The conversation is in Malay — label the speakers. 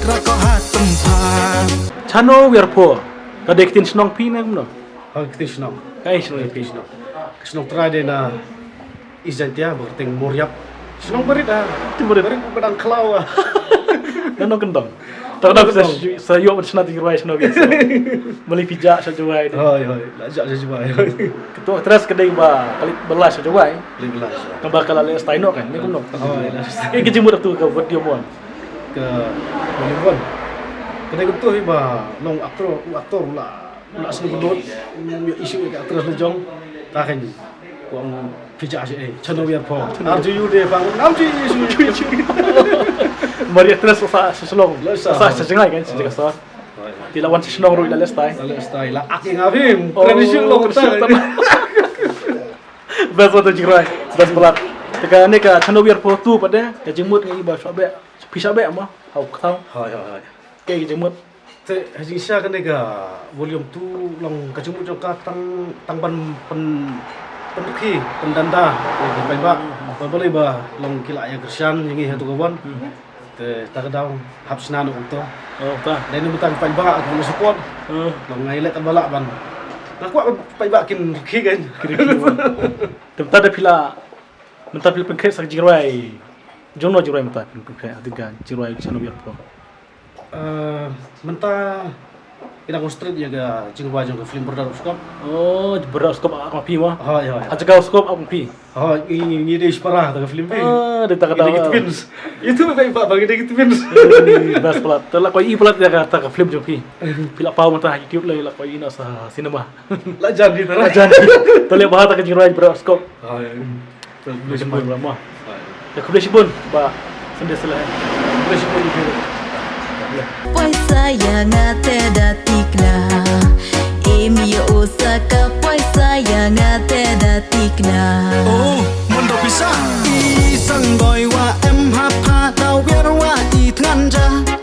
Speaker 1: rako hatem pa
Speaker 2: Chano Wierpo, kadektin snong pi na mo.
Speaker 3: Krishna.
Speaker 2: Snong pi.
Speaker 3: Krishna trade na izantia berting moriap. Krishna berit ah.
Speaker 2: Timur
Speaker 3: Berit bedang kelaw ah.
Speaker 2: Nano kendong. Terhadap sa yo macam nanti kirwai snong biasa. Meli pijak sa juai.
Speaker 3: Hoi hoi, lajak je cuba.
Speaker 2: Ketua terus kedai ba kali belas sa juai.
Speaker 3: Belas.
Speaker 2: Tambah kalau les taino kan, ni kuno.
Speaker 3: Hoi,
Speaker 2: Kejemur tu ke buat dia buat.
Speaker 3: ke Melbourne. Kedai betul ba long aktor lah. Nak sini bedot isu ke aktor lejong. Takan kuang pijak je channel biar po. Arju you de bang. Namji isu.
Speaker 2: Mari terus sa selong.
Speaker 3: Sa.
Speaker 2: Sa jengai kan, sejak sa. Dilawan si snong ru ila les tai.
Speaker 3: Lalu style lah aking abim. Tradisi long ta.
Speaker 2: Best waktu jirai, best belat. Teka ni ka channel biar po tu pada kejemut ngai ba sabe. Pisabe ama, hau kau.
Speaker 3: Hoi hoi.
Speaker 2: Ke kejemut.
Speaker 3: Te haji sya kan nega volume tu long kacumut jong ka tang penduki pendanda pai ba boleh ba long kila ya kersian yang hatu kawan te takadang hapsna no to
Speaker 2: Oh, ta.
Speaker 3: dan ni butang pai ba aku support long ngai let balak ban aku pai ba kin ki kan
Speaker 2: Tempat ada pila, mentar pila pengkret sak jirai. Jono jirai mentar pila pengkret adiga jirai channel biar po.
Speaker 3: mentah ina konstrit ya ga jingwa jong ke film berdasarkan
Speaker 2: Oh, beraskop aku pi mah.
Speaker 3: hoi hoi
Speaker 2: Aja kau skop aku pi.
Speaker 3: hoi ini dia isparah ta film
Speaker 2: Dia tak ada.
Speaker 3: Gitu pins. Itu baik pak bagi dia gitu pins.
Speaker 2: Bas pelat. Telah kau i pelat dia kata ke film jo pi. Pila pau mata YouTube lah kau ina sa cinema.
Speaker 3: Lah jadi tu.
Speaker 2: Aja. Telah bahata ke jirai beraskop.
Speaker 3: Hai.
Speaker 2: Boleh sebut lama. Ya kau boleh sebut ba sendes lah.
Speaker 3: Boleh sebut itu.
Speaker 4: Pois sayang ate datikna Imi osaka pois sayang ate datikna